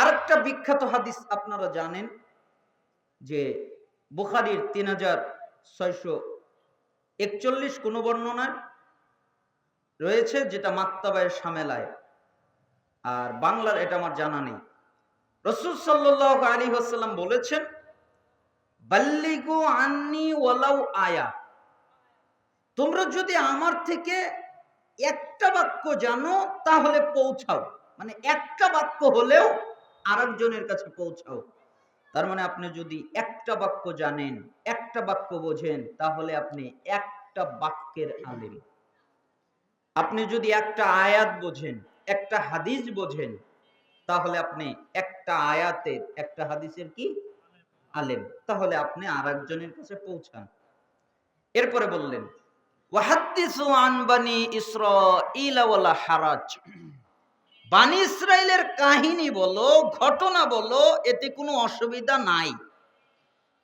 আরেকটা বিখ্যাত হাদিস আপনারা জানেন যে বুখারীর 3641 কোন বর্ণনায় রয়েছে, যেটা মাক্তাবায়ে শামেলায়, আর বাংলার এটা আমার জানা নেই। রাসূল সাল্লাল্লাহু আলাইহি ওয়াসাল্লাম বলেছেন, বাল্লিগু আন্নি ওয়ালাউ আয়া, তোমরা যদি আমার থেকে একটা বাক্য জানো তাহলে পৌঁছাও। মানে একটা বাক্য হলেও আরেকজনের কাছে পৌঁছাও। তার মানে আপনি যদি একটা বাক্য জানেন, একটা বাক্য বোঝেন, তাহলে আপনি একটা বাক্যের আলেম। আপনি যদি একটা আয়াত বোঝেন, একটা হাদিস বোঝেন, তাহলে আপনি একটা আয়াতের, একটা হাদিসের কি আলেম। তাহলে আপনি আরেকজনের কাছে পৌঁছান। এরপরে বললেন, ওয়াহাদ্দিসু আন বানি ইসরাঈল ওয়ালা হারাজ, বানি ইসরাইলের কাহিনী বলো, ঘটনা বলো, এতে কোনো অসুবিধা নাই।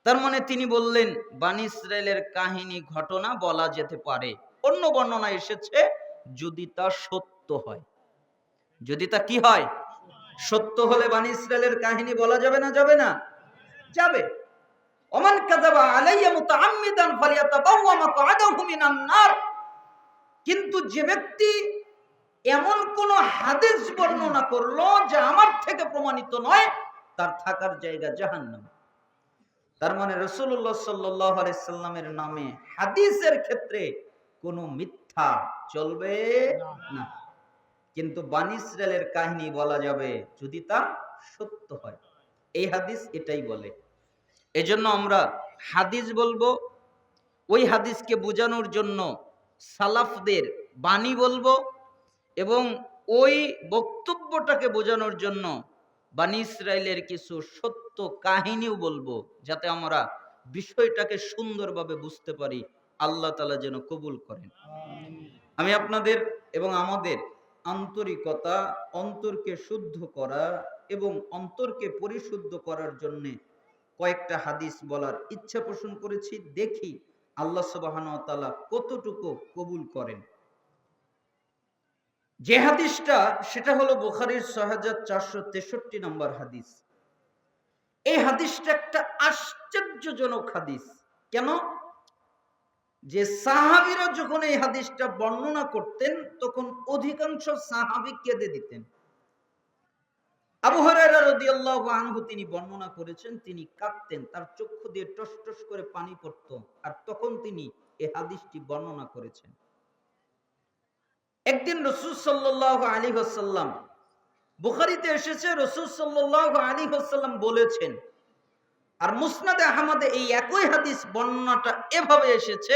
তার মানে তিনি বললেন বানি ইসরাইলের কাহিনী ঘটনা বলা যেতে পারে। অন্য বর্ণনা এসেছে যদি তা সত্য হয়। যদি তা কি হয়? সত্য হলে বানি ইসরাইলের কাহিনী বলা যাবে না? যাবে না? যাবে। ওমান কাযাবা আলাইয়া মুতাআম্মিদান ফালিয়াতাবাওয়া মাকআদাহু মিনান নার। কিন্তু যে ব্যক্তি এমন কোন হাদিস বর্ণনা করলো যা আমার থেকে প্রমাণিত নয়, তার থাকার জায়গা জাহান্নাম। তার মানে রাসূলুল্লাহ সাল্লাল্লাহু আলাইহি সাল্লামের নামে হাদিসের ক্ষেত্রে কোনো মিথ্যা চলবে না। কিন্তু বানি ইসরাইলের কাহিনী বলা যাবে যদি তা সত্য হয়। এই হাদিস এটাই বলে। এজন্য আমরা হাদিস বলবো, ওই হাদিসকে বোঝানোর জন্য সালাফদের বাণী বলবো, এবং ওই বক্তব্যটাকে বোঝানোর জন্য বানি ইসরাইলের কিছু সত্য কাহিনীও বলবো, যাতে আমরা বিষয়টাকে সুন্দরভাবে বুঝতে পারি। আল্লাহ তাআলা যেন কবুল করেন। আমি আপনাদের এবং আমাদের আন্তরিকতা, অন্তরকে শুদ্ধ করা এবং অন্তরকে পরিশুদ্ধ করার জন্য কয়েকটা হাদিস বলার ইচ্ছা পোষণ করেছি। দেখি আল্লাহ সুবহানাহু ওয়া তাআলা কতটুকু কবুল করেন। যে হাদিসটা, সেটা হলো বুখারীর ৬৪৬৩ নম্বর হাদিস। এই হাদিসটা একটা আশ্চর্যজনক হাদিস। কেন? যে সাহাবীরা যখন এই হাদিসটা বর্ণনা করতেন, তখন অধিকাংশ সাহাবী কেঁদে দিতেন। আবু হুরায়রা রাদিয়াল্লাহু আনহু তিনি বর্ণনা করেছেন, তিনি কাঁদতেন, তার চক্ষু দিয়ে টস টস করে পানি পড়তো, আর তখন তিনি এই হাদিসটি বর্ণনা করেছেন। একদিন রাসূল সাল্লাল্লাহু আলাইহি ওয়াসাল্লাম, বুখারীতে এসেছে রাসূল সাল্লাল্লাহু আলাইহি ওয়াসাল্লাম বলেছেন, আর মুসনাদে আহমদে এই একই হাদিস বর্ণনাটা এভাবে এসেছে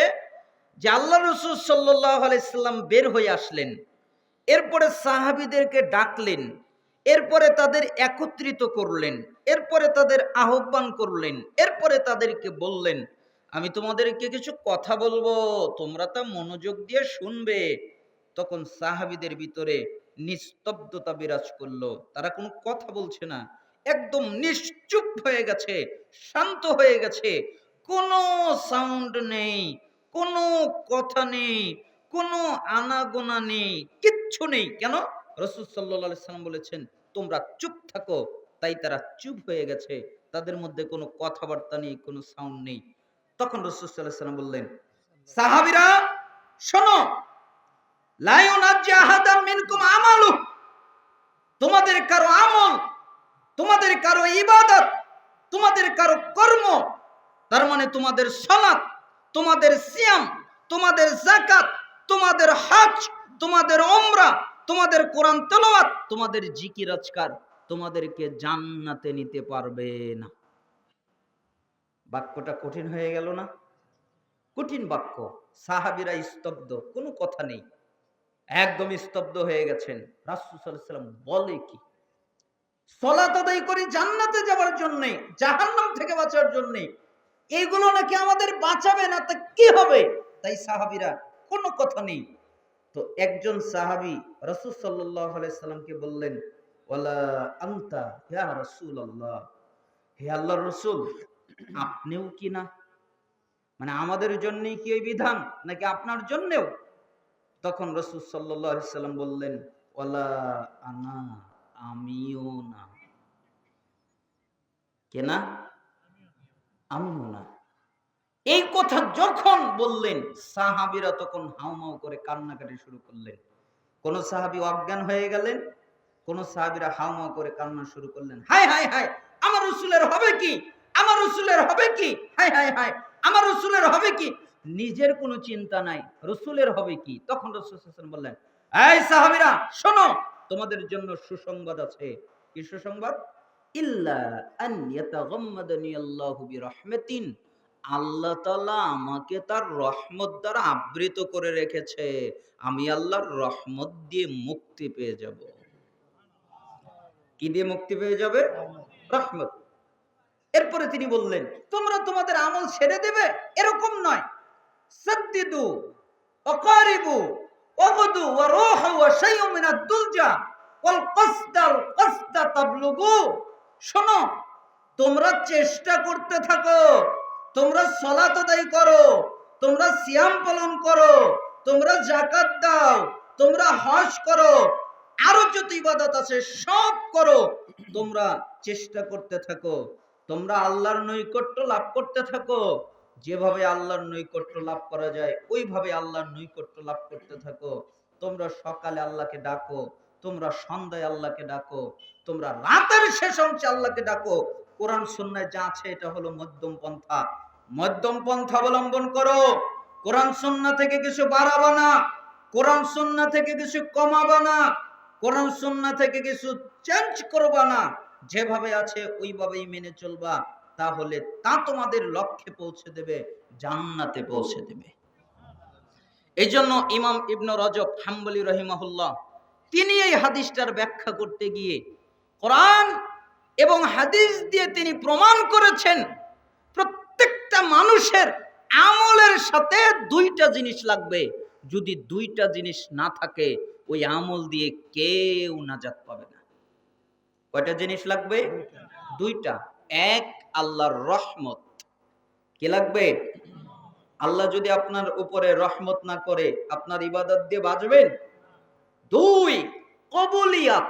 যে আল্লাহ রাসূল সাল্লাল্লাহু আলাইহি সাল্লাম বের হয়ে আসলেন, এরপরে সাহাবীদেরকে ডাকলেন, এরপরে তাদের একত্রিত করলেন, এরপরে তাদের আহ্বান করলেন, এরপরে তাদেরকে বললেন, আমি তোমাদেরকে কিছু কথা বলবো, তোমরা তা মনোযোগ দিয়ে শুনবে। তখন সাহাবীদের ভিতরে নিস্তব্ধতা বিরাজ করলো, তারা কোনো কথা বলছে না, একদম নিশ্চুপ হয়ে গেছে, শান্ত হয়ে গেছে, কোনো সাউন্ড নেই, কোনো কথা নেই, কোনো আনাগোনা নেই, কিচ্ছু নেই। কেন? রাসূল সাল্লাল্লাহু আলাইহি সাল্লাম বলেছেন তোমরা চুপ থাকো। তাই তারা চুপ হয়ে গেছে, তাদের মধ্যে কোনো কথাবার্তা নেই, কোনো সাউন্ড নেই। তখন রাসূল সাল্লাল্লাহু আলাইহি সাল্লাম বললেন, সাহাবীরা শোনো, লা ইউনাজ্জি আহাদাম মিনকুম আমালু, তোমাদের কারো আমল, তোমাদের কারো ইবাদত, তোমাদের কারো কর্ম, তার মানে তোমাদের সালাত, তোমাদের সিয়াম, তোমাদের যাকাত, তোমাদের হজ, তোমাদের উমরা, তোমাদের কোরআন তেলাওয়াত, তোমাদের জিকির আজকার তোমাদেরকে জান্নাতে নিতে পারবে না। বাক্যটা কঠিন হয়ে গেল না? কঠিন বাক্য। সাহাবীরা স্তব্ধ, কোনো কথা নেই, একদম স্তব্ধ হয়ে গেছেন। রাসূল সাল্লাল্লাহু আলাইহি ওয়াসাল্লাম বলে কি? সালাত আদায় করি জান্নাতে যাওয়ার জন্য, জাহান্নাম থেকে বাঁচার জন্য, এইগুলো নাকি আমাদের বাঁচাবে না, তা কি হবে? তাই সাহাবীরা কোনো কথা নেই। তো একজন সাহাবী রাসূল সাল্লাল্লাহু আলাইহি সাল্লামকে বললেন, ওয়ালা আনতা ইয়া রাসূলুল্লাহ, হে আল্লাহর রাসূল, আপনিও কি না? মানে আমাদের জন্যই কি এই বিধান, নাকি আপনার জন্যও? তখন রাসূল সাল্লাল্লাহু আলাইহি সাল্লাম বললেন, ওয়ালা আনা, আমিও না। কে না? আমিও না। এই কথা যখন বললেন, সাহাবীরা তখন হাউমাউ করে কান্নাকাটি শুরু করলেন। কোন সাহাবী অজ্ঞান হয়ে গেলেন, কোন সাহাবীরা হাউমাউ করে কান্না শুরু করলেন। হায় হায় হায়, আমার রাসূলের হবে কি? আমার রাসূলের হবে কি? হায় হায় হায়, আমার রাসূলের হবে কি? নিজের কোনো চিন্তা নাই, রাসূলের হবে কি? তখন রাসূল সাল্লাল্লাহু আলাইহি ওয়াসাল্লাম বললেন, এই সাহাবীরা শোনো, তোমাদের জন্য সুসংবাদ আছে। কি সুসংবাদ? ইল্লা আন ইয়াতাগাম্মাদানি আল্লাহু বিরহমাতিন, আল্লাহ তাআলা আমাকে তার রহমত দ্বারা আবৃত করে রেখেছে, আমি আল্লাহর রহমত দিয়ে মুক্তি পেয়ে যাব। কি দিয়ে মুক্তি পেয়ে যাবে? রহমত। এরপরে তিনি বললেন, তোমরা তোমাদের আমল ছেড়ে দেবে এরকম নয়। সাদ্দিদু ওয়াকারিবু ওয়াগদু ওয়া রূহু ওয়া শাইউম মিনাদ দুলজা ওয়াল কসদা তাবলুগু। শোনো, তোমরা চেষ্টা করতে থাকো, তোমরা সালাত আদায় করো, তোমরা সিয়াম পালন করো, তোমরা যাকাত দাও, তোমরা হজ করো, আরো যত ইবাদত আছে সব করো, তোমরা চেষ্টা করতে থাকো, তোমরা আল্লাহর নৈকট্য লাভ করতে থাকো। যেভাবে আল্লাহর নৈকট্য লাভ করা যায় ওইভাবে আল্লাহর নৈকট্য লাভ করতে থাকো। তোমরা সকালে আল্লাহকে ডাকো, তোমরা সন্ধ্যায় আল্লাহকে ডাকো, তোমরা রাতের শেষ অংশে আল্লাহকে ডাকো। কোরআন সুন্নায় যা আছে এটা হলো মধ্যম পন্থা। মধ্যম পন্থা অবলম্বন করো। কোরআন সুন্নাহ থেকে কিছু বাড়াবা না, কোরআন সুন্নাহ থেকে কিছু কমাবা না, কোরআন সুন্নাহ থেকে কিছু চেঞ্জ করবা না। যেভাবে আছে ওইভাবেই মেনে চলবা, তাহলে তা তোমাদের লক্ষ্যে পৌঁছে দেবে, জান্নাতে পৌঁছে দেবে। এই জন্য ইমাম ইবনে রজব হাম্বলি রহিমাহুল্লাহ তিনি এই হাদিসটার ব্যাখ্যা করতে গিয়ে কোরআন এবং হাদিস দিয়ে তিনি প্রমাণ করেছেন প্রত্যেকটা মানুষের আমলের সাথে দুইটা জিনিস লাগবে। যদি দুইটা জিনিস না থাকে ওই আমল দিয়ে কেউ নাজাত পাবে না। কয়টা জিনিস লাগবে? দুইটা। এক, আল্লাহর রহমত। কি লাগবে? আল্লাহ যদি আপনার উপরে রহমত না করে আপনার ইবাদত দিয়ে বাঁচবেন? দুই, কবুলিয়াত।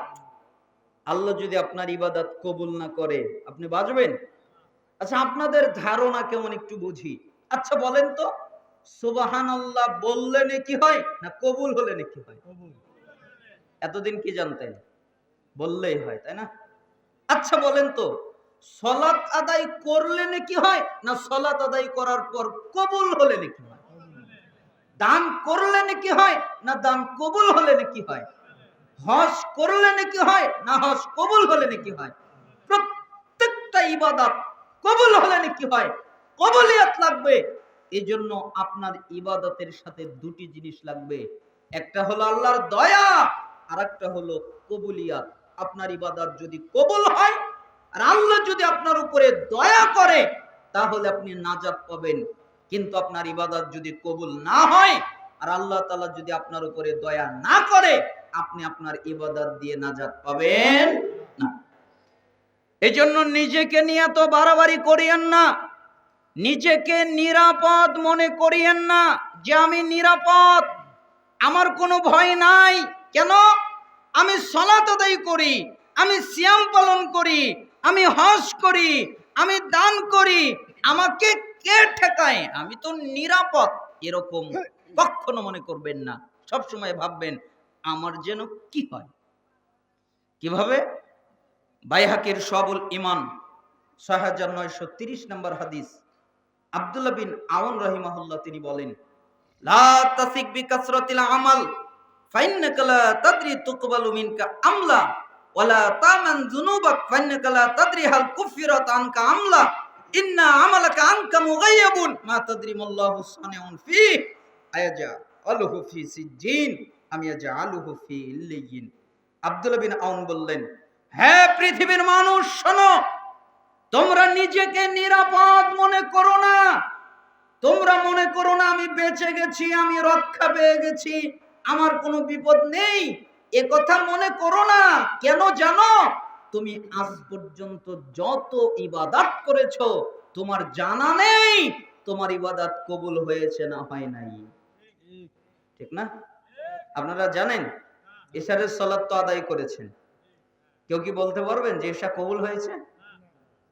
আল্লাহ যদি আপনার ইবাদত কবুল না করে আপনি বাঁচবেন? আচ্ছা, আপনাদের ধারণা কেমন একটু বুঝি। আচ্ছা বলেন তো, সুবহানাল্লাহ বললে নেকি হয় না কবুল হলে নেকি হয়? এতদিন কি জানতেন? বললেই হয়, তাই না? আচ্ছা বলেন তো, সালাত আদায় করলে নেকি হয় না সালাত আদায় করার পর কবুল হলে নেকি হয়? দান করলে নেকি হয় না দান কবুল হলে নেকি হয়? হজ করলে নেকি হয় না হজ কবুল হলে নেকি হয়? প্রত্যেকটা ইবাদত কবুল হলে নেকি হয়? কবুলিয়াত লাগবে। এজন্য আপনার ইবাদতের সাথে দুটি জিনিস লাগবে। একটা হলো আল্লাহর দয়া, আর একটা হলো কবুলিয়াত। আপনার ইবাদত যদি কবুল হয় আর আল্লাহ যদি আপনার উপরে দয়া করে তাহলে আপনি নাজাত পাবেন। কিন্তু আপনার ইবাদত যদি কবুল না হয় আর আল্লাহ তাআলা যদি আপনার উপরে দয়া না করে আপনি আপনার ইবাদত দিয়ে নাজাত পাবেন না। এজন্য নিজেকে নিয়ে তো বাড়াবাড়ি করিয়েন না, নিজেকে নিরাপদ মনে করিয়েন না যে আমি নিরাপদ, আমার কোনো ভয় নাই। কেন? আমি সালাত আদায় করি, আমি সিয়াম পালন করি, আমি হজ করি, আমি দান করি, আমাকে কে ঠেকায়? আমি তো নিরাপদ। এরকম কখনো মনে করবেন না। সব সময় ভাববেন আমার যেন কি হয়। কিভাবে? বাইহাকির শুআবুল ঈমান 6930 নম্বর হাদিস, আব্দুল্লাহ বিন আউন রাহিমাহুল্লাহ তিনি বলেন, লা তাসিক বিকাসরাতিল আমাল ফাইন্নাকা লা তাদরি তুকবালু মিনকা আমলা ওয়ালা তামান যুনুবাক ফাইন্নাকা লা তাদরি হাল কুফিরাত আনকা আমলা ইন্না আমালাকা আনকা মুগায়্যাবুন মা তাদরি মাল্লাহু সানিউন ফি আয়াজা আলহু ফি সিজ্জিন আম ইয়াজআলুহু ফি ইল্লিয়িন। আব্দুল্লাহ বিন আউন বললেন, হে পৃথিবীর মানুষ শোনো, তোমরা নিজেকে নিরাপদ মনে করো না। তোমরা মনে করো না আমি বেঁচে গেছি, আমি রক্ষা পেয়ে গেছি, আমার কোনো বিপদ নেই। এ কথা মনে করো না। কেন জানো? তুমি আজ পর্যন্ত যত ইবাদত করেছো তোমার জানা নেই তোমার ইবাদত কবুল হয়েছে না হয় নাই। ঠিক না? আপনারা জানেন ইশারের সালাত তো আদায় করেছেন, কেউ কি বলতে পারবেন যে ঈশা কবুল হয়েছে?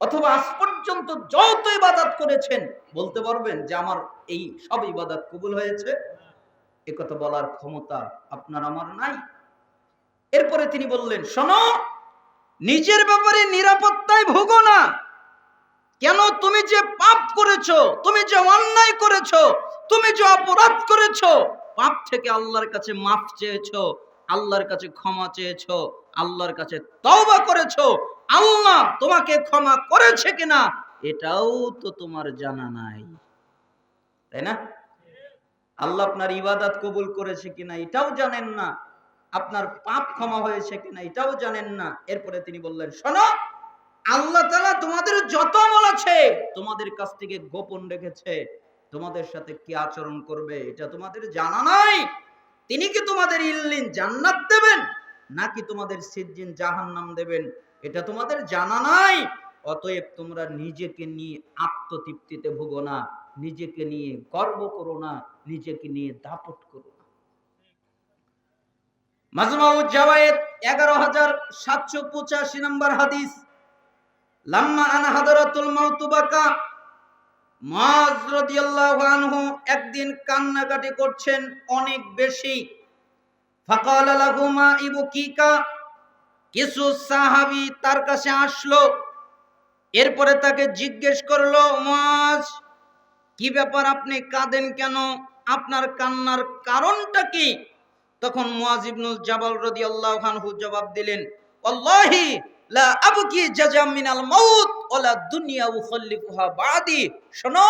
অথবা আজ পর্যন্ত যত ইবাদত করেছেন বলতে পারবেন যে আমার এই সব ইবাদত কবুল হয়েছে? একথা বলার ক্ষমতা আপনার আমার নাই। এরপরে তিনি বললেন, শোনো, নিজের ব্যাপারে নিরাপত্তায় ভোগো না। কেন? তুমি যে পাপ করেছো, তুমি যে অন্যায় করেছো, তুমি যে অপরাধ করেছো, পাপ থেকে আল্লাহর কাছে মাফ চেয়েছো, আল্লাহর কাছে ক্ষমা চেয়েছো, আল্লাহর কাছে তওবা করেছো, আল্লাহ তোমাকে ক্ষমা করেছে কিনা এটাও তো তোমার জানা নাই, তাই না? আল্লাহ আপনার ইবাদত কবুল করেছে কিনা এটাও জানেন না, আপনার পাপ ক্ষমা হয়েছে কিনা এটাও জানেন না। এরপরে তিনি বললেন, শোনো, আল্লাহ তাআলা তোমাদের যত আমল আছে তোমাদের কাছ থেকে গোপন রেখেছে। তোমাদের সাথে কি আচরণ করবে এটা তোমাদের জানা নাই। তিনি কি তোমাদের ইল্লিন জান্নাত দেবেন নাকি তোমাদের সিজ্জিন জাহান্নাম দেবেন এটা তোমাদের জানা নাই। অতএব তোমরা নিজেকে নিয়ে আত্মতৃপ্তিতে ভোগো না, নিজেকে নিয়ে গর্ব করো না, নিজেকে নিয়ে দাপট করো না। মাজমাউজ জাওয়ায়েদ 11785 নম্বর হাদিস। লাম্মা আনা হাদারাতুল মাউত বাকা, মুআজ রাদিয়াল্লাহু আনহু একদিন কান্নাকাটি করছেন অনেক বেশি। ফাকালা লাহু মা ইবকিকা, কিছু সাহাবী তার কাছে আসলো, এরপরে তাকে জিজ্ঞেস করলো, মুআজ, কি ব্যাপার, আপনি কাঁদেন কেন? আপনার কান্নার কারণটা কি? তখন মুআজ ইবনুল জাবাল রাদিয়াল্লাহু আনহু জবাব দিলেন, আল্লাহি লা আবকি জাযাম মিনাল মাউত ওয়ালা দুনিয়া উখাল্লিফুহা বাদি। শোনো,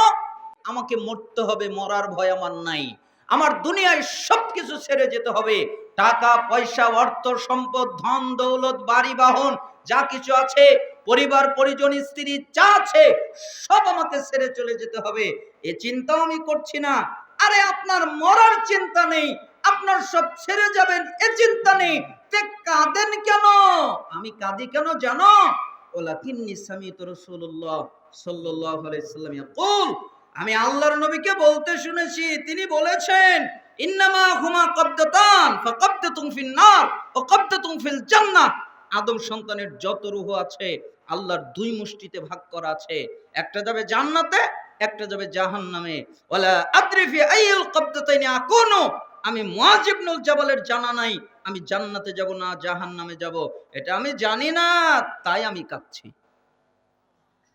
আমাকে মরতে হবে, মরার ভয় আমার নাই। আমার দুনিয়ায় সবকিছু ছেড়ে যেতে হবে। টাকা পয়সা, অর্থ সম্পদ, ধন দৌলত, বাড়ি বাহন যা কিছু আছে, পরিবার পরিজন, স্ত্রী যা আছে, সব আমাকে ছেড়ে চলে যেতে হবে। এ চিন্তাও আমি করছি না। আরে আপনার মরার চিন্তা নেই, আপনার সব ছেড়ে যাবেন এ চিন্তা নেই, তে কাঁদেন কেন? আমি কাঁদি কেন জানো? ওয়ালাকিন্নী সামিতু রাসূলুল্লাহ সাল্লাল্লাহু আলাইহি ওয়াসাল্লাম ইয়াকুল, আমি আল্লাহর নবীকে বলতে শুনেছি, তিনি বলেছেন, ইন্নামা হুমা কবদাতান, ফাকাবদাতুন ফিন নার ওয়া কবদাতুন ফিল জান্নাহ। আদম সন্তানের যত রূহ আছে আল্লাহর দুই মুষ্টিতে ভাগ করা আছে, একটা যাবে জান্নাতে, একটা যাবে জাহান্নামে। ওয়ালা আদরি ফি আইয়িল কবদাতাইনি আকুনু, আমি মুআজ ইবনুল জাবালের জানা নাই আমি জান্নাতে যাব না জাহান্নামে যাব, এটা আমি জানি না, তাই আমি কাঁদছি।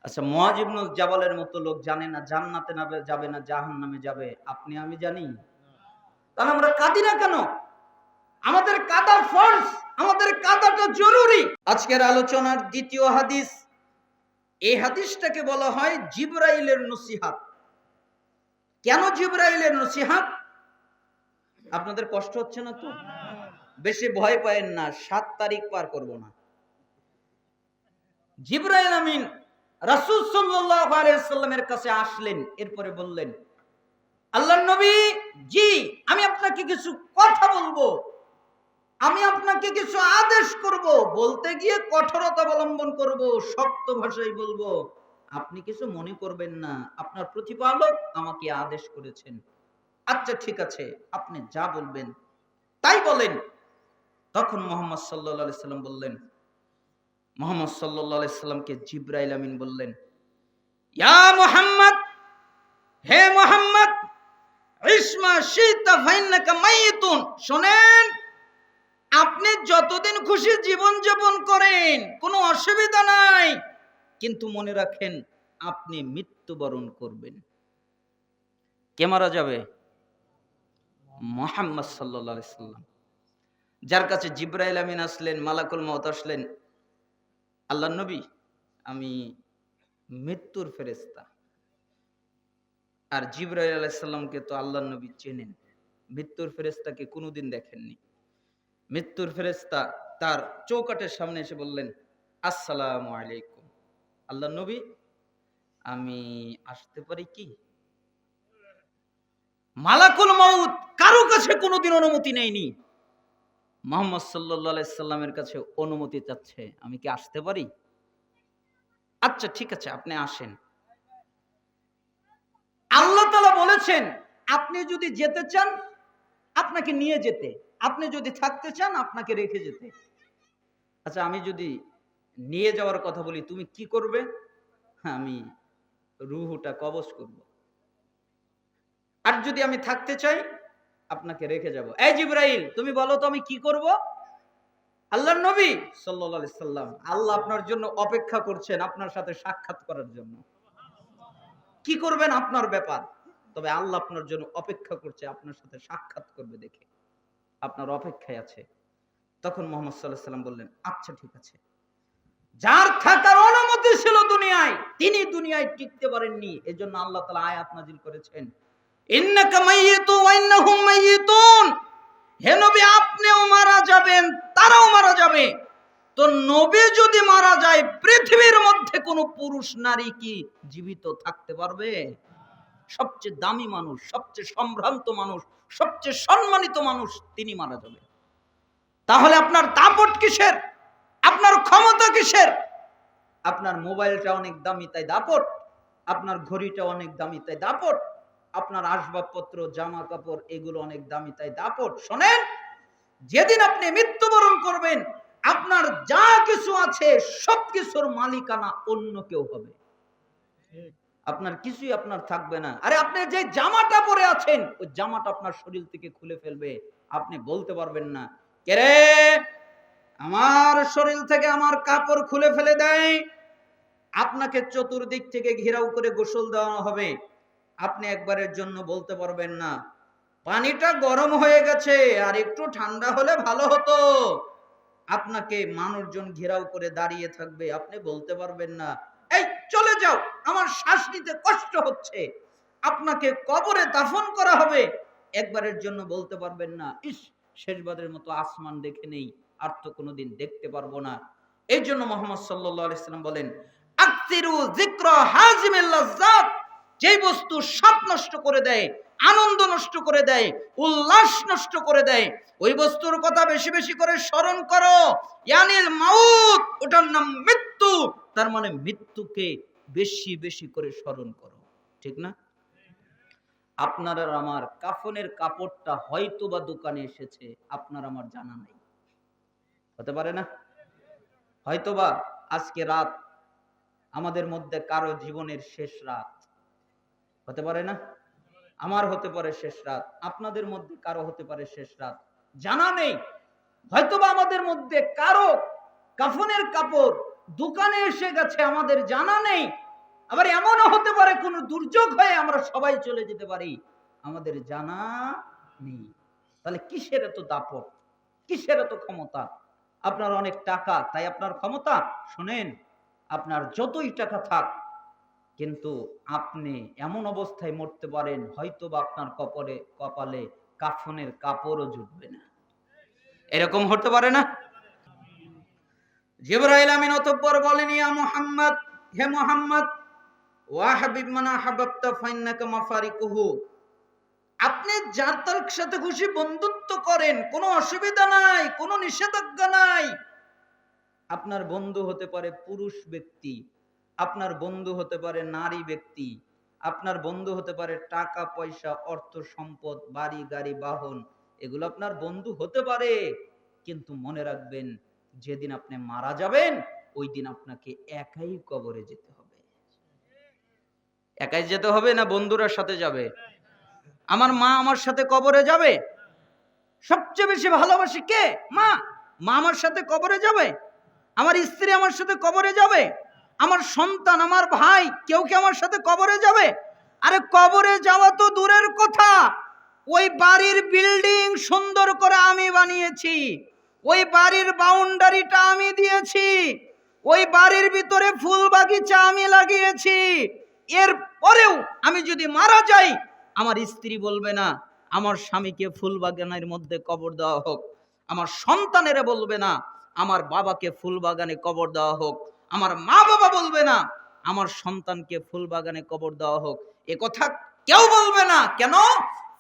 আচ্ছা, মুআজ ইবনুল জাবালের মতো লোক জানে না জান্নাতে যাবে না জাহান্নামে যাবে, আপনি আমি জানি? তাহলে আমরা কাঁদি না কেন? আমাদের কাঁদা ফরজ, আমাদের কাঁদাটা জরুরি। আজকের আলোচনার দ্বিতীয় হাদিস, এই হাদিসটাকে বলা হয় জিবরাইলের নসিহত। কেন জিবরাইলের নসিহত? আপনাদের কষ্ট হচ্ছে না তো? বেশি ভয় পায়েন না, 7 তারিখ পার করব না। জিবরাইল আমিন রাসূল সাল্লাল্লাহু আলাইহি ওয়াসাল্লামের কাছে আসলেন, এরপরে বললেন, আল্লাহর নবী, জি আমি আপনাকে কিছু কথা বলবো, আমি আপনাকে কিছু আদেশ করব, বলতে গিয়ে কঠোরতা অবলম্বন করব, শক্ত ভাষায় বলবো, আপনি কিছু মনে করবেন না, আপনার প্রতিপালক আমাকে আদেশ করেছেন। আচ্ছা ঠিক আছে, আপনি যা বলবেন তাই বলেন। তখন মুহাম্মদ সাল্লাল্লাহু আলাইহি সাল্লাম বললেন, মুহাম্মদ সাল্লাল্লাহু আলাইহি সাল্লামকে জিবরাইল আমিন বললেন, ইয়া মুহাম্মদ, হে মুহাম্মদ, ইসমা শিতা ফাইন্নাকা মাইতুন, শুনেন, আপনি যতদিন খুশি জীবন যাপন করেন, কোনো অসুবিধা নাই, কিন্তু মনে রাখেন আপনি মৃত্যুবরণ করবেন। কে মারা যাবে? মুহাম্মদ সাল্লাল্লাহু আলাইহি সাল্লাম, যার কাছে জিবরাইল আমিন আসলেন, মালাকুল মউত আসলেন, আল্লাহর নবী আমি মৃত্যুর ফেরেশতা। আর জিবরাইল আলাইহিস সালামকে তো আল্লাহর নবী চেনেন, মৃত্যুর ফেরেশতাকে কোনোদিন দেখেননি। মৃত্যুর ফেরেশতা তার চৌকাঠের সামনে এসে বললেন, আসসালামু আলাইকুম, আল্লাহর নবী আমি আসতে পারি কি? মালাকুল মউত কারো কাছে কোনোদিন অনুমতি নেয়নি, মুহাম্মদ সাল্লাল্লাহু আলাইহি সাল্লামের কাছে অনুমতি চাচ্ছে, আমি কি আসতে পারি? আচ্ছা ঠিক আছে, আপনি আসেন। আল্লাহ তাআলা বলেছেন, আপনি যদি যেতে চান আপনাকে নিয়ে যেতে, আপনি যদি থাকতে চান আপনাকে রেখে যেতে। আচ্ছা, আমি যদি নিয়ে যাওয়ার কথা বলি তুমি কি করবে? আমি রুহুটা কবজ করব। আর যদি আমি থাকতে চাই, আপনাকে রেখে যাব। এই জিবরাইল, তুমি বলো তো আমি কি করব? আল্লাহর নবী সাল্লাল্লাহু আলাইহি সাল্লাম, আল্লাহ আপনার জন্য অপেক্ষা করছেন আপনার সাথে সাক্ষাৎ করার জন্য। কি করবেন আপনার ব্যাপার, তবে আল্লাহ আপনার জন্য অপেক্ষা করছে, আপনার সাথে সাক্ষাৎ করবে দেখে আপনার অপেক্ষায় আছে। তখন মুহাম্মদ সাল্লাল্লাহু আলাইহি সাল্লাম বললেন, আচ্ছা ঠিক আছে। যার থাকার অনুমতি ছিল দুনিয়ায়, তিনি দুনিয়ায় টিকতে পারেননি, এজন্য আল্লাহ তাআলা আয়াত নাযিল করেছেন, ইন্নাকা মাইয়িতুন ওয়া ইন্নাহুম মাইয়িতুন। হে নবী, আপনিও মারা যাবেন, তারাও মারা যাবে। তো নবী যদি মারা যায়, পৃথিবীর মধ্যে কোনো পুরুষ নারী কি জীবিত থাকতে পারবে? সবচেয়ে দামি মানুষ, সবচেয়ে সম্ভ্রান্ত মানুষ, সবচেয়ে সম্মানিত মানুষ, তিনি মারা যাবে। তাহলে আপনার দাপট কিসের? আপনার ক্ষমতা কিসের? আপনার মোবাইলটা অনেক দামি তাই দাপট, আপনার ঘড়িটা অনেক দামি তাই দাপট, আপনার আসবাবপত্র, জামা কাপড় এগুলো অনেক দামি তাই দাপট। শোনেন, যেদিন আপনি মৃত্যুবরণ করবেন, আপনার যা কিছু আছে সবকিছুর মালিকানা অন্য কেউ হবে। আপনার কিছুই আপনার থাকবে না। আরে আপনি যে জামাটা পরে আছেন, ওই জামাটা আপনার শরীর থেকে খুলে ফেলবে, আপনি বলতে পারবেন না, কে রে আমার শরীর থেকে আমার কাপড় খুলে ফেলে দেয়। আপনাকে চতুর্দিক থেকে ঘেরাও করে গোসল দেওয়া হবে, আপনি একবারের জন্য বলতে পারবেন না, পানিটা গরম হয়ে গেছে, আর একটু ঠান্ডা হলে ভালো হতো। আপনাকে মানুষজন ঘেরাও করে দাঁড়িয়ে থাকবে, আপনি বলতে পারবেন না, এই চলে যাও, আমার শ্বাস নিতে কষ্ট হচ্ছে। আপনাকে কবরে দাফন করা হবে, একবারের জন্য বলতে পারবেন না, ইস শেষবারের মতো আসমান দেখে নেই, আর তো কোনোদিন দেখতে পারবো না। এই জন্য মুহাম্মদ সাল্লাল্লাহু আলাইহি সাল্লাম বলেন, আকসিরু যিকরা হাজিমিল লাজ্জাত। যে বস্তু স্বাদ নষ্ট করে দেয়, আনন্দ নষ্ট করে দেয়, উল্লাস নষ্ট করে দেয়, ওই বস্তুর কথা বেশি বেশি করে স্মরণ করো। ইয়ানিল মাউত, ওটার নাম মৃত্যু। তার মানে মৃত্যুকে বেশি বেশি করে স্মরণ করো, ঠিক না? আপনার আর আমার কাফনের কাপড়টা হয়তো বা দোকানে এসেছে, আপনার আমার জানা নাই, হতে পারে না? হয়তোবা আজকে রাত আমাদের মধ্যে কারো জীবনের শেষ রাত, হতে পারে না? আমার হতে পারে শেষ রাত, আপনাদের মধ্যে কারো হতে পারে শেষ রাত, জানা নেই। হয়তোবা আমাদের মধ্যে কারো কাফনের কাপড় দোকানে এসে গেছে, আমাদের জানা নেই। আবার এমনও হতে পারে কোন দুর্যোগ হয়ে আমরা সবাই চলে যেতে পারি, আমাদের জানা নেই। তাহলে কিসের এত দাপট, কিসের এত ক্ষমতা? আপনার অনেক টাকা তাই আপনার ক্ষমতা? শোনেন, আপনার যতই টাকা থাক, কিন্তু আপনি এমন অবস্থায় মরতে পারেন, হয়তো বা আপনার কপালে কাফনের কাপড়ও জুটবে না। এরকম হতে পারে না? জিবরাইল আমিন অতঃপর বলেন, ইয়া মুহাম্মদ, হে মুহাম্মদ, ওয়া হাবিব মান আহাব্বাতা ফাইন্নাকা মাফারিকুহু। আপনি যার তার সাথে খুশি বন্ধুত্ব করেন, কোনো অসুবিধা নাই, কোনো নিষেধাজ্ঞা নাই। আপনার বন্ধু হতে পারে পুরুষ ব্যক্তি, আপনার বন্ধু হতে পারে নারী ব্যক্তি, আপনার বন্ধু হতে পারে টাকা পয়সা, অর্থ সম্পদ, বাড়ি গাড়ি বাহন, এগুলো আপনার বন্ধু হতে পারে। কিন্তু মনে রাখবেন, যেদিন আপনি মারা যাবেন, ওই দিন আপনাকে একাই কবরে যেতে হবে। একাই যেতে হবে না বন্ধুরা সাথে যাবে? আমার মা আমার সাথে কবরে যাবে। সবচেয়ে বেশি ভালোবাসি কে? মা। মা আমার সাথে কবরে যাবে। আমার স্ত্রী আমার সাথে কবরে যাবে। আমার সন্তান, আমার ভাই, কেউ কি আমার সাথে কবরে যাবে? আরে কবরে যাওয়া তো দূরের কথা, ওই বাড়ির বিল্ডিং সুন্দর করে আমি বানিয়েছি, ওই বাড়ির বাউন্ডারিটা আমি দিয়েছি, ওই বাড়ির ভিতরে ফুল বাগিচা আমি লাগিয়েছি, এর পরেও আমি যদি মারা যাই, আমার স্ত্রী বলবে না আমার স্বামীকে ফুল বাগানের মধ্যে কবর দেওয়া হোক, আমার সন্তানেরা বলবে না আমার বাবাকে ফুল বাগানে কবর দেওয়া হোক, আমার মা বাবা বলবে না আমার সন্তানকে ফুল বাগানে কবর দেওয়া হোক। এ কথা কেউ বলবে না। কেন?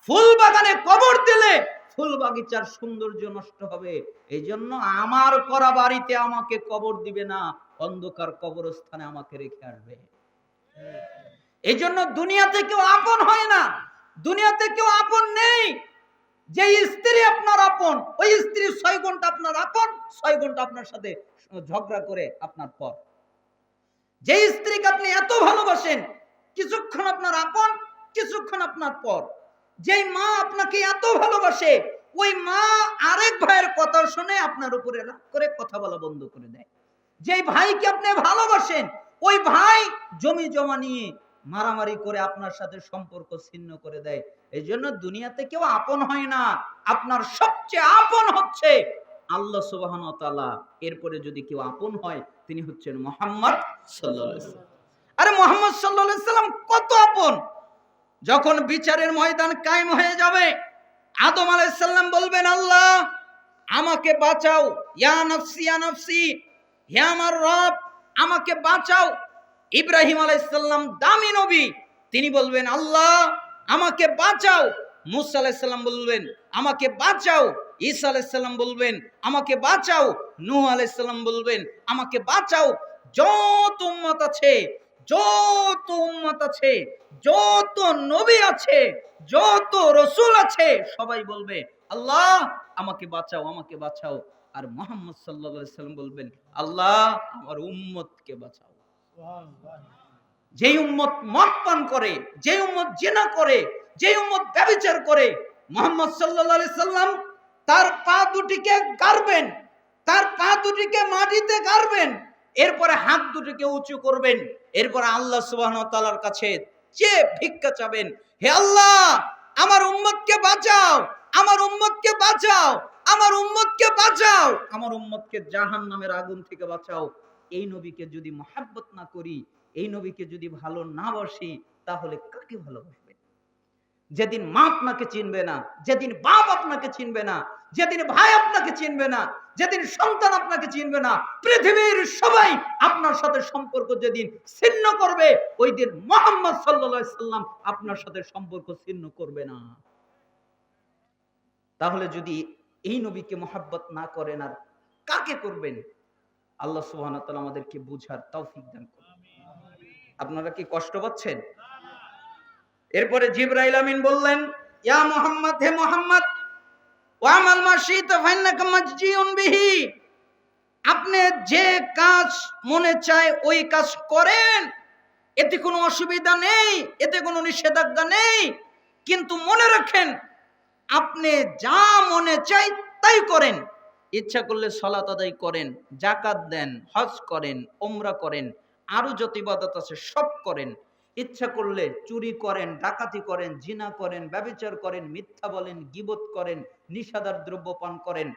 ফুল বাগানে কবর দিলে ফুল বাগিচার সৌন্দর্য নষ্ট হবে। এই জন্য আমার করা বাড়িতে আমাকে কবর দিবে না, অন্ধকার কবরস্থানে আমাকে রেখে আসবে। এই জন্য দুনিয়াতে কেউ আপন হয় না, দুনিয়াতে কেউ আপন নেই। যে স্ত্রী আপনার আপন, ওই স্ত্রী 6 ঘন্টা আপনার আপন, 6 ঘন্টা আপনার সাথে ঝগড়া করে আপনার পর। যে স্ত্রীকে আপনি এত ভালোবাসেন, কিছুক্ষণ আপনার আপন, কিছুক্ষণ আপনার পর। যেই মা আপনাকে এত ভালোবাসে, ওই মা আরেক ভাইয়ের কথা শুনে আপনার উপরে রাগ করে কথা বলা বন্ধ করে দেয়। যেই ভাইকে আপনি ভালোবাসেন, ওই ভাই জমি জমা নিয়ে মারামারি করে আপনার সাথে সম্পর্ক ছিন্ন করে দেয়। এই জন্য দুনিয়াতে কেউ আপন হয় না, আপনার সবচেয়ে আপন হচ্ছে আল্লাহ সুবহানাহু ওয়া তাআলা। এরপরে যদি কেউ আপন হয়, তিনি হচ্ছেন মুহাম্মদ সাল্লাল্লাহু আলাইহি ওয়াসাল্লাম। আরে মুহাম্মদ সাল্লাল্লাহু আলাইহি ওয়াসাল্লাম কত আপন! যখন বিচারের ময়দান কায়েম হয়ে যাবে, আদম আলাইহিস সালাম বলবেন, আল্লাহ আমাকে বাঁচাও, ইয়া নাফসি ইয়া নাফসি, হে আমার রব আমাকে বাঁচাও। ইব্রাহিম আলাইহিস সালাম দামি নবী, তিনি বলবেন, আল্লাহ আমাকে বাঁচাও। মুসা আলাইহিস সালাম বলবেন, আমাকে বাঁচাও। ঈসা আলাইহিস সালাম বলবেন, আমাকে বাঁচাও। নূহ আলাইহিস সালাম বলবেন, আমাকে বাঁচাও। যত উম্মত আছে, যত উম্মত আছে, যত নবী আছে, যত রাসূল আছে, সবাই বলবে, আল্লাহ আমাকে বাঁচাও, আমাকে বাঁচাও। আর মুহাম্মদ সাল্লাল্লাহু আলাইহি সাল্লাম বলবেন, আল্লাহ আমার উম্মতকে বাঁচাও। যেই উম্মত মদ পান করে, যেই উম্মত জিনা করে, যেই উম্মত ব্যভিচার করে, মুহাম্মদ সাল্লাল্লাহু আলাইহি সাল্লাম তার পা দুটিকে গাড়বেন, তার পা দুটিকে মাটিতে গাড়বেন, এরপরে হাত দুটিকে উঁচু করবেন, এরপরে আল্লাহ সুবহানাহু ওয়া তাআলার কাছে চেয়ে ভিক্ষা চাবেন, হে আল্লাহ আমার উম্মতকে বাঁচাও, আমার উম্মতকে বাঁচাও, আমার উম্মতকে বাঁচাও, আমার উম্মতকে জাহান্নামের আগুন থেকে বাঁচাও। এই নবীকে যদি মহব্বত না করি, এই নবীকে যদি ভালো না বাসি, তাহলে কাকে ভালোবাসবে? যেদিন মা আপনাকে চিনবে না, যেদিন বাপ আপনাকে চিনবে না, যেদিন ভাই আপনাকে চিনবে না, যেদিন সন্তান আপনাকে চিনবে না, পৃথিবীর সবাই আপনার সাথে সম্পর্ক যেদিন ছিন্ন করবে, ওই দিন মুহাম্মদ সাল্লাল্লাহু আলাইহি সাল্লাম আপনার সাথে সম্পর্ক ছিন্ন করবে না। তাহলে যদি এই নবীকে মহব্বত না করেন, আর কাকে করবেন? আল্লাহ সুবহানাহু ওয়া তাআলা আমাদেরকে বুঝার তৌফিক দান করুন। আপনারা কি কষ্ট পাচ্ছেন? এরপরে জিবরাইল আমিন বললেন, ইয়া মুহাম্মদ, হে মুহাম্মদ, ওয়া আমাল মা শিতা ফাইন্নাকা মাজজিউন বিহি, আপনি যে কাজ মনে চায় ওই কাজ করেন, এতে কোনো অসুবিধা নেই, এতে কোনো নিষেধাজ্ঞা নেই। কিন্তু মনে রাখেন, আপনি যা মনে চাই তাই করেন। ইচ্ছা করলে সালাত আদায় করেন, যাকাত দেন, হজ করেন, উমরা করেন, আরো যত ইবাদত আছে সব করেন। ইচ্ছা করলে চুরি করেন, ডাকাতি করেন, জিনা করেন, ব্যভিচার করেন, মিথ্যা বলেন, গীবত করেন, নিশাদার দ্রব্য পান করেন,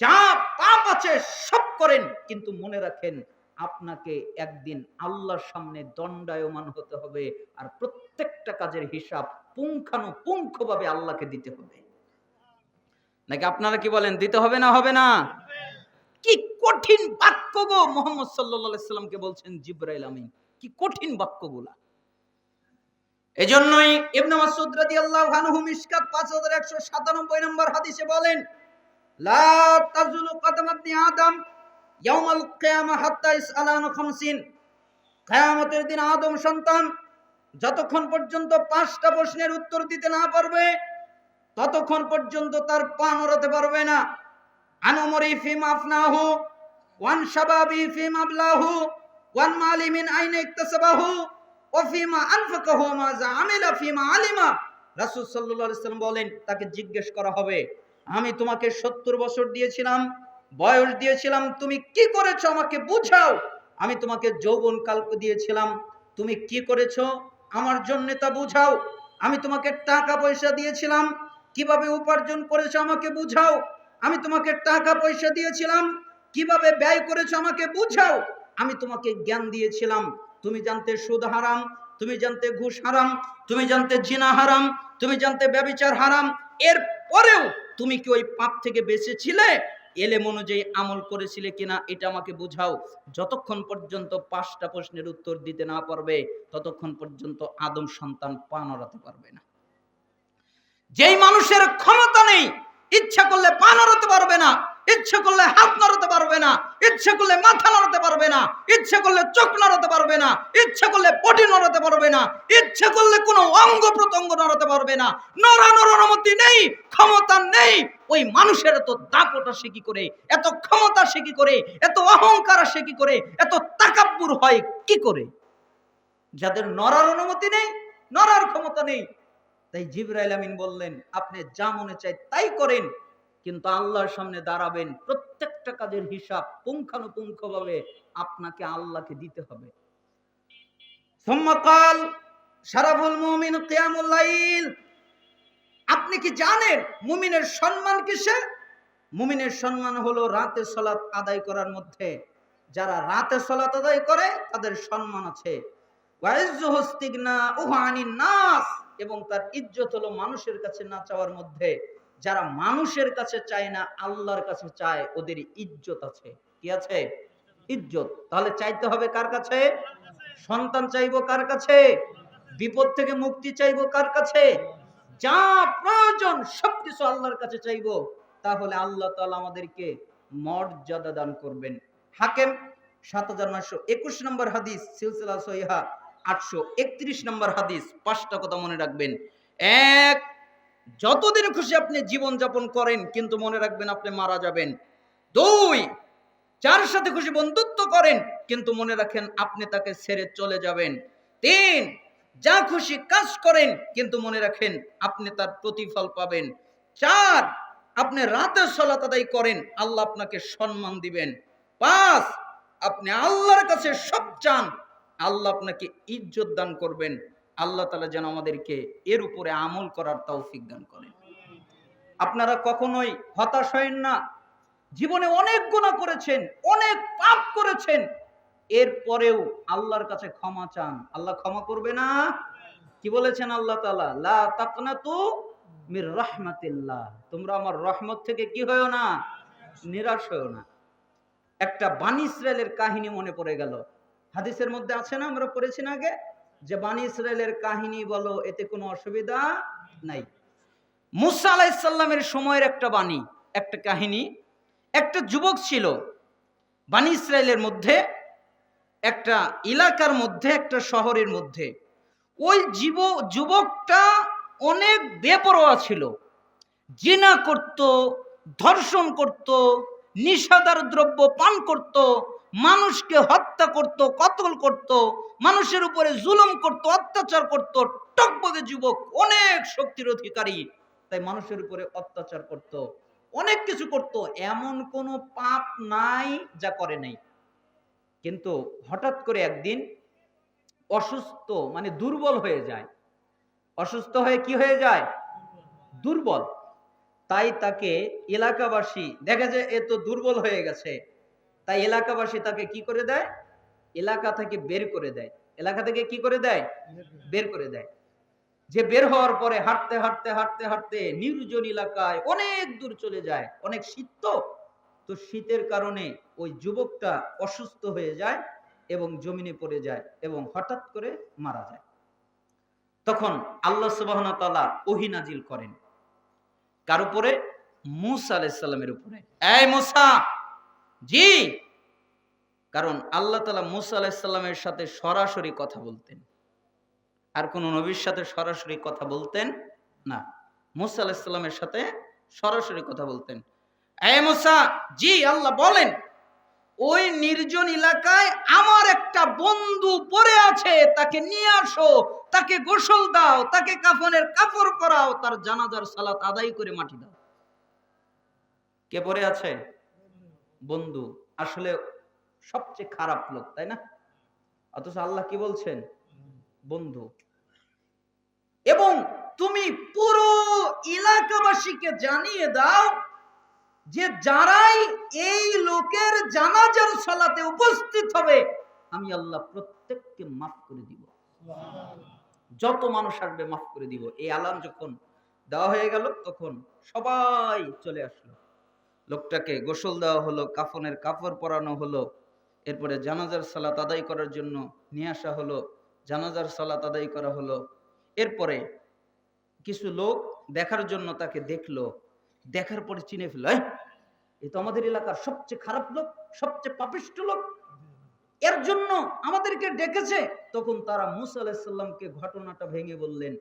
যা পাপ আছে সব করেন। কিন্তু মনে রাখেন, আপনাকে একদিন আল্লাহর সামনে দণ্ডায়মান হতে হবে, আর প্রত্যেকটা কাজের হিসাব পুঙ্খানুপুঙ্খভাবে আল্লাহকে দিতে হবে। নাকি আপনারা কি বলেন, দিতে হবে না হবে না? কি কঠিন বাক্য গো! মুহাম্মদ সাল্লাল্লাহু আলাইহি সাল্লামকে বলছেন জিবরাইল আমিন, কি কঠিন বাক্যগুলা। এজন্যই ইবনে মাসউদ রাদিয়াল্লাহু আনহু মিশকাত 5197 নম্বর হাদিসে বলেন, লা তাজুলু কদম ইবনি আদম ইয়াউমাল কিয়ামাহ হাত্তা ইসআলা আন 50। কিয়ামতের দিন আদম সন্তান যতক্ষণ পর্যন্ত 5টা প্রশ্নের উত্তর দিতে না পারবে, ততক্ষণ পর্যন্ত তার পা নড়াতে পারবে না। আন উমরি ফিমা আফনাহু, ওয়ান শাবাবি ফিমা আবলাহু, ওয়ান মালি মিন আইনা ইকতাসাবাহু, ওয়া ফিমা আনফাকাহু মাযা আমিলা ফিমা আলিমা। রাসূল সাল্লাল্লাহু আলাইহি ওয়াসাল্লাম বলেন, তাকে জিজ্ঞেস করা হবে, আমি তোমাকে 70 বছর দিয়েছিলাম, বয়স দিয়েছিলাম, তুমি কি করেছো আমাকে বুঝাও। আমি তোমাকে যৌবনকাল দিয়েছিলাম, তুমি কি করেছো আমার জন্য তা বুঝাও। আমি তোমাকে টাকা পয়সা দিয়েছিলাম, কিভাবে উপার্জন করেছো আমাকে বুঝাও। আমি তোমাকে টাকা পয়সা দিয়েছিলাম, কিভাবে ব্যয় করেছো আমাকে বুঝাও। আমি তোমাকে জ্ঞান দিয়েছিলাম, তুমি জানতে সুদ হারাম, তুমি জানতে ঘুষ হারাম, তুমি জানতে জিনা হারাম, তুমি জানতে ব্যভিচার হারাম। এর পরেও তুমি কি ওই পাপ থেকে বেঁচেছিলে, এলেম অনুযায়ী আমল করেছিলে কিনা, এটা আমাকে বুঝাও। যতক্ষণ পর্যন্ত 5টা প্রশ্নের উত্তর দিতে না পারবে, ততক্ষণ পর্যন্ত আদম সন্তান পা নড়াতে পারবে না। যেই মানুষের ক্ষমতা নেই, ইচ্ছা করলে পা নড়াতে পারবে না, ইচ্ছে করলে হাত নাড়াতে পারবে না, ইচ্ছে করলে মাথা নাড়াতে পারবে না, ইচ্ছে করলে চোখ নাড়াতে পারবে না, ইচ্ছে করলে বডি নাড়াতে পারবে না, ইচ্ছে করলে কোনো অঙ্গ প্রত্যঙ্গ নাড়াতে পারবে না। নড়ানোর অনুমতি নেই, ক্ষমতা নেই। ওই মানুষের এত দাপট আসে কি করে, এত ক্ষমতা আসে কি করে, এত অহংকার আসে কি করে, এত তাকাব্বুর হয় কি করে? যাদের নড়ার অনুমতি নেই, নড়ার ক্ষমতা নেই। তাই জিবরাইল আমিন বললেন, আপনি যা মনে চায় তাই করেন, কিন্তু আল্লাহর সামনে দাঁড়াবেন, প্রত্যেকটা কাজের হিসাব পুঙ্খানুপুঙ্খভাবে আপনাকে আল্লাহকে দিতে হবে। সুম্মা ক্বাল শারাফুল মুমিন কিয়ামুল লাইল। আপনি কি জানেন মুমিনের সম্মান কিসে? মুমিনের সম্মান হলো রাতে সালাত আদায় করার মধ্যে। যারা রাতে সালাত আদায় করে তাদের সম্মান আছে। ওয়াইজ্জুহু ইসতিগনাউহু আনিন নাস, এবং তার ইজ্জত হলো মানুষের কাছে না চাওয়ার মধ্যে। যারা মানুষের কাছে চায় না, আল্লাহর কাছে চায়, ওদের ইজ্জত আছে। কি আছে? ইজ্জত। তাহলে চাইতে হবে কার কাছে? সন্তান চাইবো কার কাছে? বিপদ থেকে মুক্তি চাইবো কার কাছে? যা প্রয়োজন সবকিছু আল্লাহর কাছে চাইবো, তাহলে আল্লাহ তাআলা আমাদেরকে মর্যাদা দান করবেন। হাকিম ৭৯২১ নম্বর হাদিস, সিলসিলা সহিহা ৮৩১ নম্বর হাদিস। পাঁচটা কথা মনে রাখবেন। এক, যতদিন খুশি আপনি জীবন যাপন করেন, কিন্তু মনে রাখবেন আপনি মারা যাবেন। দুই, যার সাথে খুশি বন্ধুত্ব করেন, কিন্তু মনে রাখেন আপনি তাকে ছেড়ে চলে যাবেন। তিন, যা খুশি কাজ করেন, কিন্তু মনে রাখেন আপনি তার প্রতিফল পাবেন। চার, আপনি রাতে সালাত আদায় করেন, আল্লাহ আপনাকে সম্মান দিবেন। পাঁচ, আপনি আল্লাহর কাছে সব চান, আল্লাহ আপনাকে ইজ্জত দান করবেন। আল্লাহ তাআলা যেন আমাদেরকে এর উপরে আমল করার তৌফিক দান করেন। আপনারা কখনোই হতাশ হবেন না। জীবনে অনেক গুনাহ করেছেন, অনেক পাপ করেছেন, এরপরেও আল্লাহর কাছে ক্ষমা চান, আল্লাহ ক্ষমা করবে না? কি বলেছেন আল্লাহ তাআলা? লা তাকনাতু মির রাহমাতিল্লাহ, তোমরা আমার রহমত থেকে কি হয়ো না, নিরাশ হয়ো না। একটা বানি ইসরায়েলের কাহিনী মনে পড়ে গেল। হাদিসের মধ্যে আছে না, আমরা পড়েছি না আগে, যে বানি ইসরায়েলের কাহিনী বলো, এতে কোনো অসুবিধা নাই। মুসা আলাইহিস সালামের সময়ের একটা বাণী, একটা কাহিনী। একটা যুবক ছিল বানি ইসরায়েলের মধ্যে, একটা এলাকার মধ্যে, একটা শহরের মধ্যে। ওই যুবকটা অনেক বেপরোয়া ছিল। জিনা করত, ধর্ষণ করত, নিশাদার দ্রব্য পান করত, মানুষকে হত্যা করত, কতল করত, মানুষের উপরে জুলুম করত, অত্যাচার করত। টকবগে যুবক, অনেক শক্তির অধিকারী, তাই মানুষের উপরে অত্যাচার করত, অনেক কিছু করত। এমন কোনো পাপ নাই যা করে নাই। কিন্তু হঠাৎ করে একদিন অসুস্থ, মানে দুর্বল হয়ে যায়। অসুস্থ হয়ে কি হয়ে যায়? দুর্বল। তাই তাকে এলাকাবাসী দেখে যে এ তো দুর্বল হয়ে গেছে, তাই এলাকাবাসী তাকে কি করে দেয়? এলাকা থেকে বের করে দেয়। এলাকা থেকে কি করে দেয়? বের করে দেয়। যে বের হওয়ার পরে হাঁটতে হাঁটতে হাঁটতে হাঁটতে নির্জন এলাকায় অনেক দূর চলে যায়। অনেক শীত, তো শীতের কারণে ওই যুবকটা অসুস্থ হয়ে যায় এবং জমিনে পড়ে যায় এবং হঠাৎ করে মারা যায়। তখন আল্লাহ সুবহানাহু ওয়া তাআলা ওহী নাজিল করেন কার উপরে? মূসা আলাইহিস সালামের উপরে। এই মূসা, জি। কারণ আল্লাহ তাআলা মূসা আলাইহিস সালামের সাথে সরাসরি কথা বলতেন, আর কোন নবীর সাথে সরাসরি কথা বলতেন না। মূসা আলাইহিস সালামের সাথে সরাসরি কথা বলতেন। এই মূসা, জি আল্লাহ বলেন, ওই নির্জন এলাকায় আমার একটা বন্ধু পড়ে আছে, তাকে নিয়ে আসো, তাকে গোসল দাও, তাকে কাফনের কাপড় পরাও, তার জানাজার সালাত আদায় করে মাটি দাও। কে পড়ে আছে? বন্ধু। আসলে সবচেয়ে খারাপ লোক, তাই না? অথচ আল্লাহ কি বলছেন? বন্ধু। এবং তুমি পুরো এলাকাবাসীকে জানিয়ে দাও যে যারাই এই লোকের জানাজার সালাতে উপস্থিত হবে, আমি আল্লাহ প্রত্যেককে মাফ করে দিব। যত মানুষ আসবে মাফ করে দিব। এই আলান যখন দেওয়া হয়ে গেল, তখন সবাই চলে আসলো। লোকটাকে গোসল দেওয়া হলো, কাফনের কাপড় পরানো হলো, এরপরে জানাজার সালাত আদায় করার জন্য নিয়ে আসা হলো, জানাজার সালাত আদায় করা হলো। এরপরে কিছু লোক দেখার জন্য তাকে দেখলো, দেখার পরে চিনে ফেলল, এ তো আমাদের এলাকার সবচেয়ে খারাপ লোক, সবচেয়ে পাপিষ্ঠ লোক, এর জন্য আমাদেরকে ডেকেছে। তখন তারা মুসা আলাইহিস সালামকে ঘটনাটা ভেঙে বললেন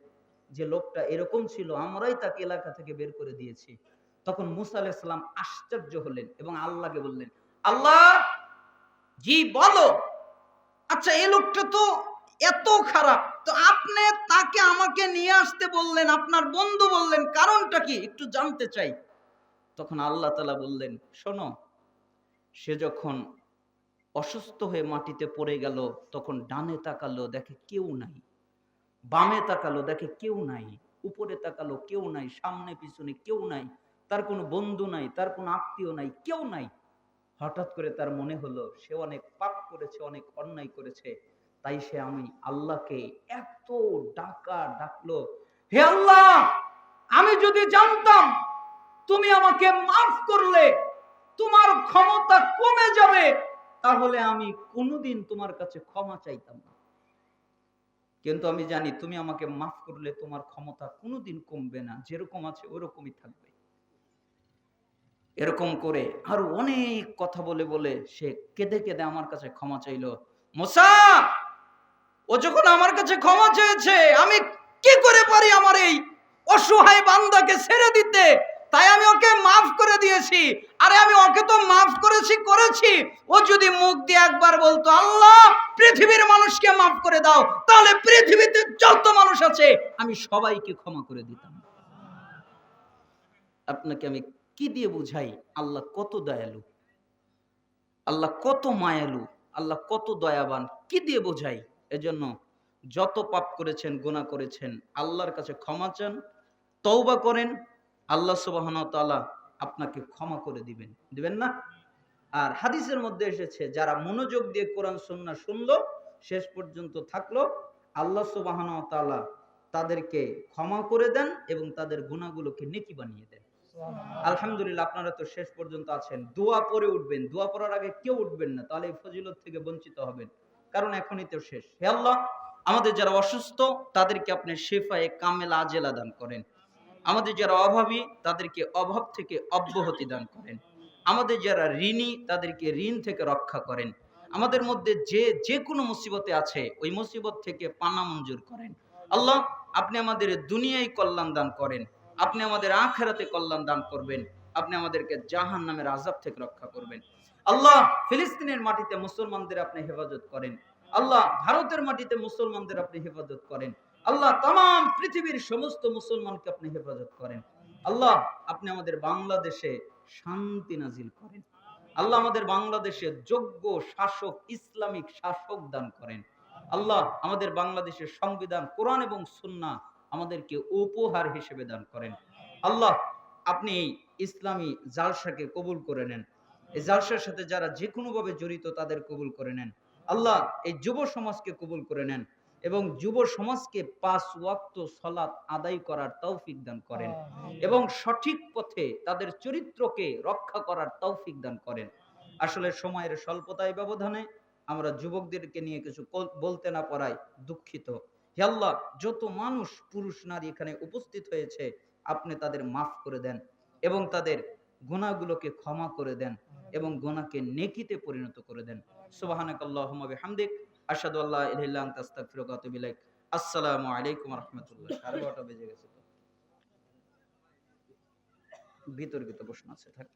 যে লোকটা এরকম ছিল, আমরাই তাকে এলাকা থেকে বের করে দিয়েছি। তখন মুসা আলাইহিস সালাম আশ্চর্য হলেন এবং আল্লাহকে বললেন, আল্লাহ, জি বলো। আচ্ছা, এই লোকটা তো এত খারাপ, তো আপনি তাকে আমাকে নিয়ে আসতে বললেন, আপনার বন্ধু বললেন, কারণটা কি একটু জানতে চাই। তখন আল্লাহ তাআলা বললেন, শোনো, সে যখন অসুস্থ হয়ে মাটিতে পড়ে গেল, তখন ডানে তাকালো, দেখে কেউ নাই, বামে তাকালো, দেখে কেউ নাই, উপরে তাকালো, কেউ নাই, সামনে পিছনে কেউ নাই, তার কোনো বন্ধু নাই, তার কোনো আত্মীয় নাই, কেউ নাই। হঠাৎ করে তার মনে হলো সে অনেক পাপ করেছে, অনেক অন্যায় করেছে, তাই সে আমি আল্লাহকে এত ডাকলো, হে আল্লাহ, আমি যদি জানতাম তুমি আমাকে মাফ করলে তোমার ক্ষমতা কমে যাবে, তাহলে আমি কোনোদিন তোমার কাছে ক্ষমা চাইতাম না। কিন্তু আমি জানি তুমি আমাকে মাফ করলে তোমার ক্ষমতা কোনোদিন কমবে না, যেরকম আছে ওরকমই থাকবে। এরকম করে আরো অনেক কথা বলে বলে সে কেঁদে কেঁদে আমার কাছে ক্ষমা চাইলো। মুসা, ও যখন আমার কাছে ক্ষমা চেয়েছে, আমি কি করে পারি আমার এই অসহায় বান্দাকে ছেড়ে দিতে? তাই আমি ওকে মাফ করে দিয়েছি। আরে আমি ওকে তো মাফ করেছি, ও যদি মুখ দিয়ে একবার বলতো, আল্লাহ, পৃথিবীর মানুষকে মাফ করে দাও, তাহলে পৃথিবীতে যত মানুষ আছে আমি সবাইকে ক্ষমা করে দিতাম। আপনাকে আমি কি দিয়ে বুঝাই আল্লাহ কত দয়ালু, আল্লাহ কত মায়ালু, আল্লাহ কত দয়াবান, কি দিয়ে বোঝাই? এজন্য যত পাপ করেছেন, গুনাহ করেছেন, আল্লাহর কাছে ক্ষমা চান, তওবা করেন, আল্লাহ সুবহানাহু ওয়া তাআলা আপনাকে ক্ষমা করে দিবেন, দিবেন না? আর হাদিসের মধ্যে এসেছে, যারা মনোযোগ দিয়ে কোরআন সুন্নাহ শুনলো, শেষ পর্যন্ত থাকলো, আল্লাহ সুবহানাহু ওয়া তাআলা তাদেরকে ক্ষমা করে দেন এবং তাদের গুনাহগুলোকে নেকি বানিয়ে দেন। আলহামদুলিল্লাহ, আপনারা তো শেষ পর্যন্ত আছেন। দোয়া পরে উঠবেন, দোয়া পড়ার আগে কেউ উঠবেন না, তাহলে এই ফজিলত থেকে বঞ্চিত হবেন, কারণ এখনই তো শেষ। হে আল্লাহ, আমাদের যারা অসুস্থ তাদেরকে আপনি শিফায়ে কামেলা আজেলা দান করেন। আমাদের যারা অভাবী তাদেরকে অভাব থেকে অব্যাহতি দান করেন। আমাদের যারা ঋণী তাদেরকে ঋণ থেকে রক্ষা করেন। আমাদের মধ্যে যে কোনো মুসিবতে আছে, ওই মুসিবত থেকে পানা মঞ্জুর করেন। আল্লাহ, আপনি আমাদের দুনিয়ায় কল্যাণ দান করেন, আপনি আমাদের আখিরাতে কল্যাণ দান করবেন, আপনি আমাদেরকে জাহান্নামের আযাব থেকে রক্ষা করবেন। আল্লাহ, ফিলিস্তিনের মাটিতে মুসলমানদের আপনি হেফাজত করেন। আল্লাহ, ভারতের মাটিতে মুসলমানদের আপনি হেফাজত করেন। আল্লাহ, তামাম পৃথিবীর সমস্ত মুসলমানকে আপনি হেফাজত করেন। আল্লাহ, আপনি আমাদের বাংলাদেশে শান্তি নাজিল করেন। আল্লাহ, আমাদের বাংলাদেশে যোগ্য শাসক, ইসলামিক শাসক দান করেন। আল্লাহ, আমাদের বাংলাদেশের সংবিধান কোরআন এবং সুন্নাহ আমাদেরকে উপহার হিসেবে দান করেন। আল্লাহ, আপনি এই ইসলামী জালসাকে কবুল করে নেন। এই জালসার সাথে যারা যে কোনোভাবে জড়িত তাদের কবুল করে নেন। আল্লাহ, এই যুব সমাজকে কবুল করে নেন এবং যুব সমাজকে 5 ওয়াক্ত সালাত আদায় করার তৌফিক দান করেন এবং সঠিক পথে তাদের চরিত্রকে রক্ষা করার তৌফিক দান করেন। আসলে সময়ের স্বল্পতায় ব্যবধানে আমরা যুবকদেরকে নিয়ে কিছু বলতে না পারায় দুঃখিত। হে আল্লাহ, যত মানুষ পুরুষ নারী এখানে উপস্থিত হয়েছে, আপনি তাদের মাফ করে দেন এবং তাদের গুনাহগুলোকে ক্ষমা করে দেন এবং গুনাহকে নেকিতে পরিণত করে দেন। সুবহানাকাল্লাহুম্মা বিহামদিক, আশহাদু আল্লা ইলাহা ইল্লা আনতা আস্তাগফিরুকা ওয়া আতুবু ইলাইক। আসসালামু আলাইকুম ওয়া রাহমাতুল্লাহ। 12টা বেজে গেছে তো। বিতর্কিত প্রশ্ন আছে, থাক।